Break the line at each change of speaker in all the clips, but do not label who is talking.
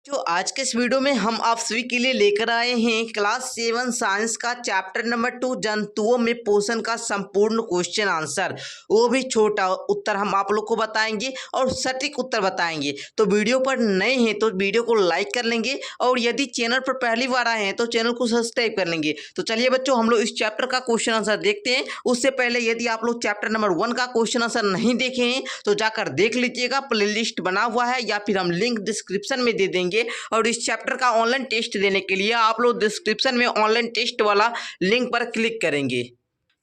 जो आज के इस वीडियो में हम आप सभी के लिए लेकर आए हैं क्लास 7 साइंस का चैप्टर नंबर 2 जंतुओं में पोषण का संपूर्ण क्वेश्चन आंसर। वो भी छोटा उत्तर हम आप लोग को बताएंगे और सटीक उत्तर बताएंगे। तो वीडियो पर नए हैं तो वीडियो को लाइक कर लेंगे और यदि चैनल पर पहली बार आए हैं तो चैनल को सब्सक्राइब कर लेंगे। तो चलिए बच्चों, हम लोग इस चैप्टर का क्वेश्चन आंसर देखते हैं। उससे पहले यदि आप लोग चैप्टर नंबर 1 का क्वेश्चन आंसर नहीं देखे हैं तो जाकर देख लीजिएगा, प्ले लिस्ट बना हुआ है या फिर हम लिंक डिस्क्रिप्शन में दे देंगे। और इस चैप्टर का ऑनलाइन टेस्ट देने के लिए आप लोग डिस्क्रिप्शन में ऑनलाइन टेस्ट वाला लिंक पर क्लिक करेंगे।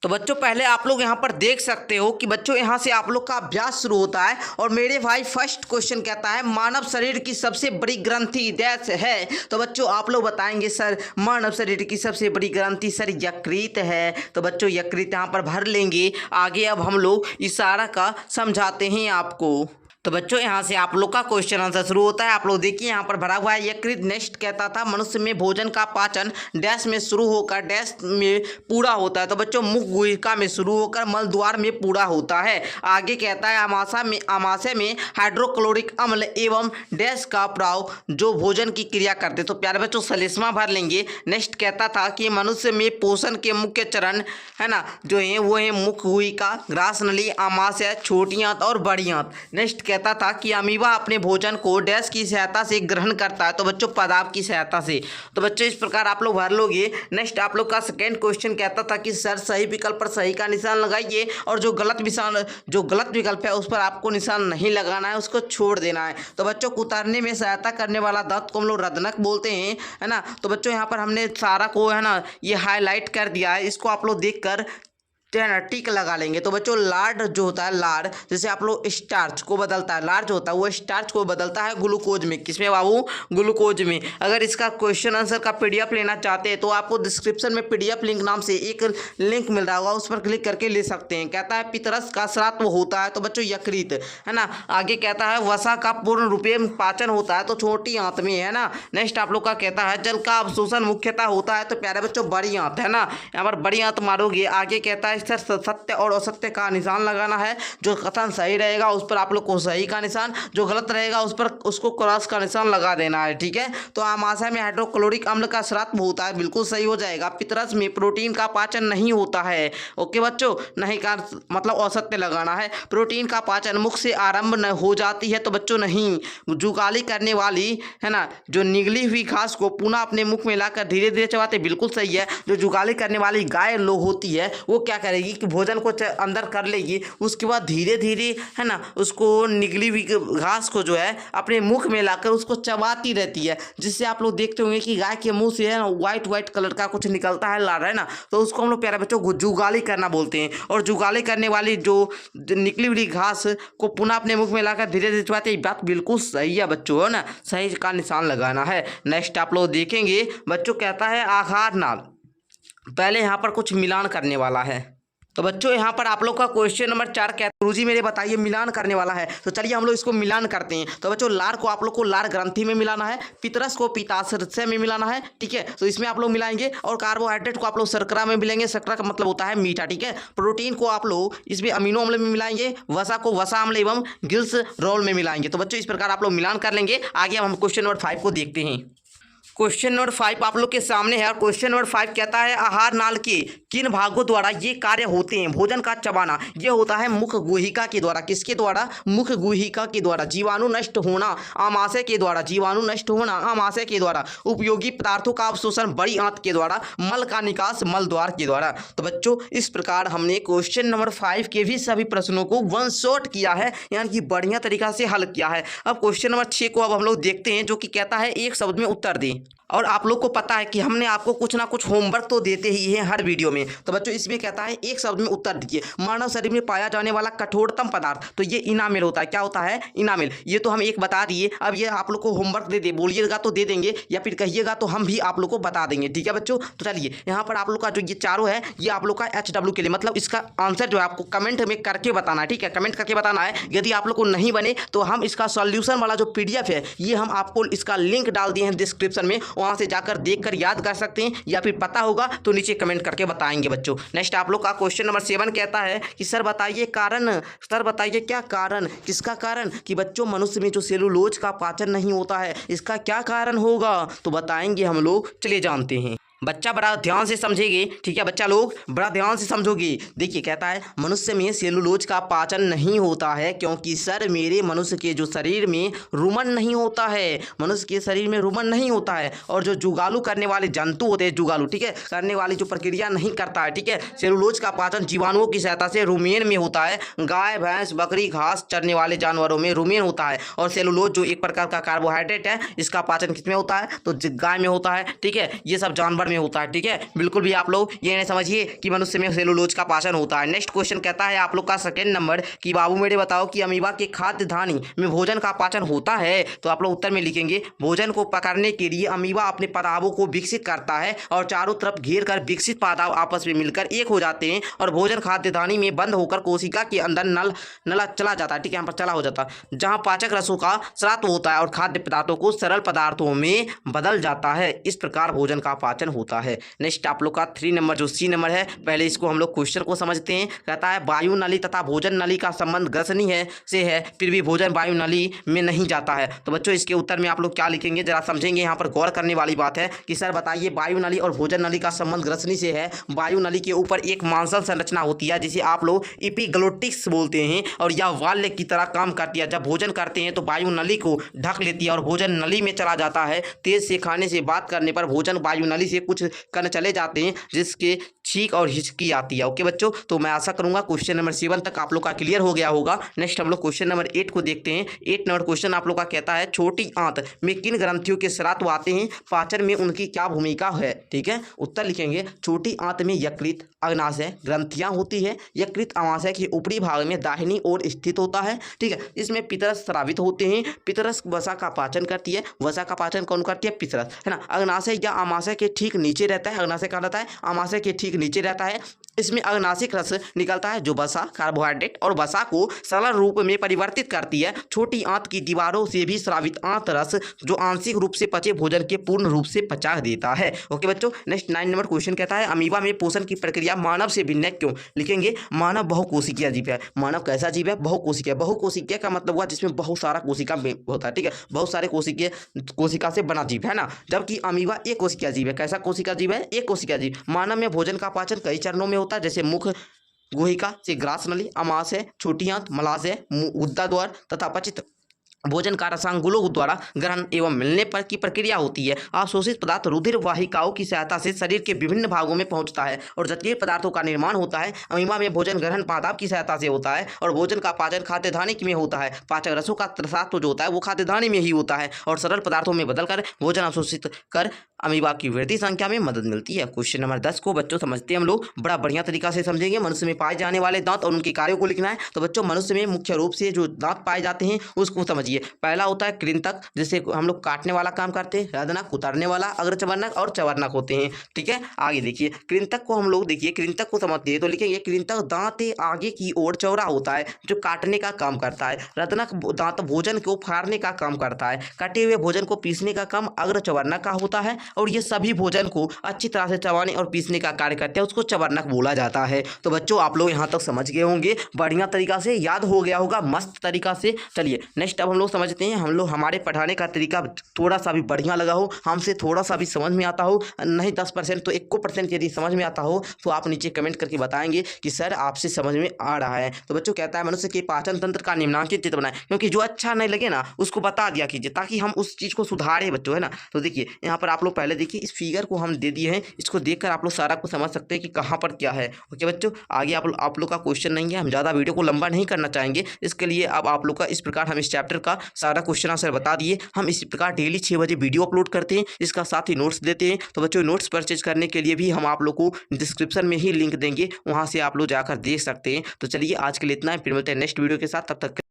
तो बच्चों, पहले आप लोग यहाँ पर देख सकते हो कि बच्चों यहाँ से आप लोग का अभ्यास शुरू होता है। और मेरे भाई फर्स्ट क्वेश्चन कहता है मानव शरीर की सबसे बड़ी ग्रंथि डैश है। तो बच्चों आप लोग बताएंगे सर मानव शरीर की सबसे बड़ी ग्रंथि सर यकृत है। तो बच्चों यकृत यहाँ पर भर लेंगे। आगे अब हम लोग इशारा का समझाते हैं आपको। तो बच्चों यहाँ से आप लोग का क्वेश्चन आंसर शुरू होता है। आप लोग देखिए यहाँ पर भरा हुआ है यकृत। नेक्स्ट कहता था मनुष्य में भोजन का पाचन डैश में शुरू होकर डैश में पूरा होता है। तो बच्चों मुख गुहिका में शुरू होकर मल द्वार में पूरा होता है। आगे कहता है आमाशय में हाइड्रोक्लोरिक अम्ल एवं डैश का प्रभाव जो भोजन की क्रिया करते। तो प्यारे बच्चों सलिस्मा भर लेंगे। नेक्स्ट कहता था कि मनुष्य में पोषण के मुख्य चरण है ना जो है वो है मुख गुहिका, ग्रास नली, आमाशय, छोटी आंत और बड़ी आंत। नेक्स्ट कहता था कि अमीबा अपने भोजन को डैश की सहायता से ग्रहण करता है। तो बच्चों पदार्थ की सहायता से। तो बच्चों इस प्रकार आप लोग भर लोगे। नेक्स्ट आप लोग का सेकेंड क्वेश्चन कहता था कि सर सही विकल्प पर सही का निशान लगाइए और जो गलत विकल्प है उस पर आपको निशान नहीं लगाना है, उसको छोड़ देना है। तो बच्चों कुतरने में सहायता करने वाला दांत को हम लोग रदनक बोलते हैं, है ना। तो बच्चों यहाँ पर हमने सारा को है ना ये हाईलाइट कर दिया है। इसको आप लोग देख कर टिक लगा लेंगे। तो बच्चों लार्ड जो होता है, लार्ड जैसे आप लोग स्टार्च को बदलता है, लार्ड जो होता है वो स्टार्च को बदलता है ग्लूकोज में। किसमें बाबू? ग्लूकोज में। अगर इसका क्वेश्चन आंसर का पीडीएफ लेना चाहते हैं तो आपको डिस्क्रिप्शन में पीडीएफ लिंक नाम से एक लिंक मिल रहा होगा, उस पर क्लिक करके ले सकते हैं। कहता है पितरस का श्रात्व होता है। तो बच्चों यकृत है ना। आगे कहता है वसा का पूर्ण रूपे पाचन होता है। तो छोटी आंत में है ना। नेक्स्ट आप लोग का कहता है जल का अवशोषण मुख्यतः होता है। तो प्यारे बच्चों बड़ी आंत है ना, यहाँ पर बड़ी आंत मारोगे। आगे कहता है सत्य और असत्य का निशान लगाना है। जो कथन सही रहेगा उस पर आप लोग को सही का निशान, जो गलत रहेगा उस पर उसको क्रॉस का निशान लगा देना है, ठीक है। तो आमाशय में हाइड्रोक्लोरिक अम्ल का श्रात्व होता है, बिल्कुल सही हो जाएगा। पितरस में प्रोटीन का पाचन नहीं होता है। ओके बच्चों, नहीं का मतलब असत्य लगाना है। प्रोटीन का पाचन मुख से आरंभ न हो जाती है। तो बच्चों नहीं। जुगाली करने वाली है ना जो निगली हुई घास को पुनः अपने मुख में लाकर धीरे धीरे चबाते, बिल्कुल सही है। जो जुगाली करने वाली गाय लोग होती है वो क्या करेगी कि भोजन को अंदर कर लेगी, उसके बाद धीरे धीरे है ना उसको निगली हुई घास को जो है अपने मुख में लाकर उसको चबाती रहती है। जिससे आप लोग देखते होंगे कि गाय के मुंह से है ना व्हाइट कलर का कुछ निकलता है, लार है ना। तो उसको हम लोग प्यारे बच्चों जुगाली करना बोलते हैं। और जुगाली करने वाली जो निकली हुई घास को पुनः अपने मुख में लाकर धीरे धीरे चबाते, बात बिल्कुल सही है बच्चों, है ना। सही का निशान लगाना है। नेक्स्ट आप लोग देखेंगे बच्चों कहता है आहार नाल। पहले यहाँ पर कुछ मिलान करने वाला है। तो बच्चों यहाँ पर आप लोग का क्वेश्चन नंबर 4 क्या गुरुजी मेरे बताइए मिलान करने वाला है। तो चलिए हम लोग इसको मिलान करते हैं। तो बच्चों लार को आप लोग को लार ग्रंथि में मिलाना है, पितरस को पित्ताशय में मिलाना है, ठीक है। तो इसमें आप लोग मिलाएंगे। और कार्बोहाइड्रेट को आप लोग शर्करा में मिलाएंगे, शर्करा का मतलब होता है मीठा, ठीक है। प्रोटीन को आप लोग इसमें अमीनो अम्ल में मिलाएंगे, वसा को वसा अम्ल एवं गिल्स रोल में मिलाएंगे। तो बच्चों इस प्रकार आप लोग मिलान कर लेंगे। आगे हम क्वेश्चन नंबर 5 को देखते हैं। क्वेश्चन नंबर 5 आप लोग के सामने है। और क्वेश्चन नंबर 5 कहता है आहार नाल के किन भागों द्वारा ये कार्य होते हैं? भोजन का चबाना ये होता है मुख गुहिका के द्वारा। किसके द्वारा? मुख गुहिका के द्वारा। जीवाणु नष्ट होना आमाशय के द्वारा, जीवाणु नष्ट होना आमाशय के द्वारा। उपयोगी पदार्थों का अवशोषण बड़ी आंत के द्वारा। मल का निकास मल द्वार के द्वारा। तो बच्चों इस प्रकार हमने क्वेश्चन नंबर 5 के भी सभी प्रश्नों को वन शॉट किया है, यानी कि बढ़िया तरीका से हल किया है। अब क्वेश्चन नंबर 6 को अब हम लोग देखते हैं, जो कि कहता है एक शब्द में उत्तर दें। और आप लोग को पता है कि हमने आपको कुछ ना कुछ होमवर्क तो देते ही हैं हर वीडियो में। तो बच्चों इसमें कहता है एक शब्द में उत्तर दीजिए। मानव शरीर में पाया जाने वाला कठोरतम पदार्थ, तो ये इनामिल होता है। क्या होता है? इनामिल। ये तो हम एक बता दिए। अब ये आप लोग को होमवर्क दे बोलिएगा तो दे देंगे, या फिर कहिएगा तो हम भी आप लोग को बता देंगे, ठीक है बच्चों। तो चलिए यहाँ पर आप लोग का जो ये चारों है ये आप लोग का HW के लिए, मतलब इसका आंसर जो है आपको कमेंट में करके बताना है, ठीक है। कमेंट करके बताना है। यदि आप लोग को नहीं बने तो हम इसका सॉल्यूशन वाला जो PDF है ये हम आपको इसका लिंक डाल दिए हैं डिस्क्रिप्शन में, वहाँ से जाकर देखकर याद कर सकते हैं, या फिर पता होगा तो नीचे कमेंट करके बताएंगे बच्चों। नेक्स्ट आप लोग का क्वेश्चन नंबर 7 कहता है कि सर बताइए क्या कारण, किसका कारण कि बच्चों मनुष्य में जो सेलुलोज का पाचन नहीं होता है, इसका क्या कारण होगा, तो बताएंगे हम लोग। चलिए जानते हैं। बच्चा बड़ा ध्यान से समझेंगे, ठीक है बच्चा लोग बड़ा ध्यान से समझोगे। देखिए कहता है मनुष्य में सेलुलोज का पाचन नहीं होता है क्योंकि सर मेरे मनुष्य के जो शरीर में रुमन नहीं होता है, मनुष्य के शरीर में रुमन नहीं होता है, और जो जुगालू करने वाले जंतु होते हैं, जुगालू ठीक है करने वाली जो प्रक्रिया नहीं करता है, ठीक है। सेलुलोज का पाचन जीवाणुओं की सहायता से रुमेन में होता है। गाय भैंस बकरी घास चरने वाले जानवरों में रुमेन होता है, और सेलुलोज जो एक प्रकार का कार्बोहाइड्रेट है, इसका पाचन किसमें होता है, तो गाय में होता है, ठीक है। ये सब जानवर में होता है, ठीक है। बिल्कुल भी आप लोग ये नहीं समझिए कि मनुष्य में सेलुलोज का पाचन होता है। नेक्स्ट क्वेश्चन कहता है आप लोग का सेकंड नंबर कि बाबू मेरे बताओ कि अमीबा के खाद्य धानी में भोजन का पाचन होता है, तो आप लोग उत्तर में लिखेंगे भोजन को पकड़ने के लिए अमीबा अपने पदावों को विकसित करता है और चारों तरफ घेर कर विकसित पादाव आपस में मिलकर एक हो जाते हैं और भोजन खाद्य धानी में बंद होकर कोशिका के अंदर नला चला जाता है, ठीक है, यहाँ पर चला हो जाता है, जहाँ पाचक रसों का स्राव होता है और खाद्य पदार्थों को सरल पदार्थों में बदल जाता है। इस प्रकार भोजन का पाचन होता है। नेक्स्ट आप लोग का 3 नंबर जो सी नंबर है, पहले इसको हम लोग क्वेश्चन को समझते हैं। कहता है वायु नली तथा भोजन नली का संबंध ग्रसनी है फिर भी भोजन वायु नली में नहीं जाता है, तो बच्चों इसके उत्तर में आप लोग क्या लिखेंगे जरा समझेंगे। यहाँ पर गौर करने वाली बात है कि सर बताइए वायु नली और भोजन नली का संबंध ग्रसनी से है। वायु नली के ऊपर एक मांसल संरचना होती है जिसे आप लोग एपिग्लोटिक्स बोलते हैं, और यह वाल्व की तरह काम करती है। जब भोजन करते हैं तो वायु नली को ढक लेती है और भोजन नली में चला जाता है। तेज से खाने से बात करने पर भोजन वायु नली से कुछ कण चले जाते हैं जिसके छींक और हिचकी आती है। ओके बच्चों, तो मैं आशा करूंगा क्वेश्चन नंबर 7 तक आप लोग का क्लियर हो गया होगा। नेक्स्ट हम लोग क्वेश्चन नंबर 8 को देखते हैं। 8 नंबर क्वेश्चन आप लोग का कहता है छोटी आंत में किन ग्रंथियों के स्राव आते हैं, पाचन में उनकी क्या भूमिका है, ठीक है। उत्तर लिखेंगे छोटी आंत में यकृत अग्नाशय ग्रंथियां होती है। यकृत अमाशय के ऊपरी भाग में दाहिनी ओर स्थित होता है, ठीक है। इसमें पितरस स्रावित होते हैं। पितरस वसा का पाचन करती है। वसा का पाचन कौन करती है, पितरस, है ना। अग्नाशय या अमाशय के ठीक नीचे रहता है। अग्नाशय कहाँ रहता है, अमाशय के ठीक नीचे रहता है। इसमें अग्नाशिक रस निकलता है जो वसा कार्बोहाइड्रेट और वसा को सरल रूप में परिवर्तित करती है। छोटी आंत की दीवारों से भी स्रावित आंत रस जो आंशिक रूप से पचे भोजन के पूर्ण रूप से पचा देता है। ओके बच्चों, नेक्स्ट 9 नंबर क्वेश्चन कहता है अमीबा में पोषण की प्रक्रिया मानव से भिन्न है क्यों। लिखेंगे मानव बहुकोशिकीय जीव है। मानव कैसा जीव है, बहुकोशिकीय। बहुकोशिकीय का मतलब हुआ जिसमें बहुत सारा कोशिका होता है, ठीक है, बहुत सारे कोशिका से बना जीव है ना, जबकि अमीबा एक कोशिकीय जीव है। कैसा कोशिका जीव है, एक कोशिकीय जीव। मानव में भोजन का पाचन कई चरणों में होता है, जैसे मुख गुहिका से ग्रास नली, अमाशय, छोटी आंत, मलाशय, गुदा द्वार तथा पचित भोजन का रसांगुलों द्वारा ग्रहण एवं मिलने पर की प्रक्रिया होती है। अवशोषित पदार्थ रुधिर वाहिकाओं की सहायता से शरीर के विभिन्न भागों में पहुंचता है और जटिल पदार्थों का निर्माण होता है। अमीबा में भोजन ग्रहण पादप की सहायता से होता है और भोजन का पाचन खाद्य धानी में होता है। पाचक रसों का प्रसाद जो होता है वो खाद्य धानी में ही होता है और सरल पदार्थों में बदलकर भोजन अवशोषित कर अमीबा की वृद्धि संख्या में मदद मिलती है। क्वेश्चन नंबर 10 को बच्चों समझते हैं हम लोग, बड़ा बढ़िया तरीका से समझेंगे। मनुष्य में पाए जाने वाले दांत और उनके कार्यों को लिखना है। तो बच्चों मनुष्य में मुख्य रूप से जो दांत पाए जाते हैं उसको समझिए। पहला होता है कृंतक, जिससे हम लोग काटने वाला काम करते हैं। रदनक उतारने वाला, अग्रचवर्णक और चवर्णक होते हैं, ठीक है। आगे देखिए कृंतक को हम लोग देखिए कृंतक को समझते हैं तो लिखेंगे कृंतक दांत आगे की ओर चौड़ा होता है जो काटने का काम करता है। रदनक दांत भोजन को फाड़ने का काम करता है। कटे हुए भोजन को पीसने का काम अग्रचवर्णक का होता है और ये सभी भोजन को अच्छी तरह से चबाने और पीसने का कार्य करते हैं, उसको चवर्णक बोला जाता है। तो बच्चों आप लोग यहाँ तक समझ गए होंगे, बढ़िया तरीका से याद हो गया होगा, मस्त तरीका से। चलिए नेक्स्ट अब हम लोग समझते हैं। हम लोग हमारे पढ़ाने का तरीका थोड़ा सा भी बढ़िया लगा हो, हमसे थोड़ा सा भी समझ में आता हो, नहीं 10% तो 1% यदि समझ में आता हो तो आप नीचे कमेंट करके बताएंगे कि सर आपसे समझ में आ रहा है। तो बच्चों कहता है मनुष्य के पाचन तंत्र का निम्नांकित चित्र बनाएं, क्योंकि जो अच्छा नहीं लगे ना उसको बता दिया कीजिए ताकि हम उस चीज़ को सुधारें बच्चों, है ना। तो देखिए यहाँ पर आप लोग पहले देखिए इस फिगर को हम दे दिए हैं, इसको देखकर आप लोग सारा कुछ समझ सकते हैं कि कहाँ पर क्या है। ओके बच्चों, आगे आप लोग का क्वेश्चन नहीं है, हम ज़्यादा वीडियो को लंबा नहीं करना चाहेंगे, इसके लिए अब आप लोग का इस प्रकार हम इस चैप्टर का सारा क्वेश्चन आंसर बता दिए। हम इसी प्रकार डेली 6 बजे वीडियो अपलोड करते हैं, इसका साथ ही नोट्स देते हैं। तो बच्चों नोट्स परचेज करने के लिए भी हम आप लोग को डिस्क्रिप्शन में ही लिंक देंगे, वहाँ से आप लोग जाकर देख सकते हैं। तो चलिए आज के लिए इतना है, फिर मिलते हैं नेक्स्ट वीडियो के साथ, तब तक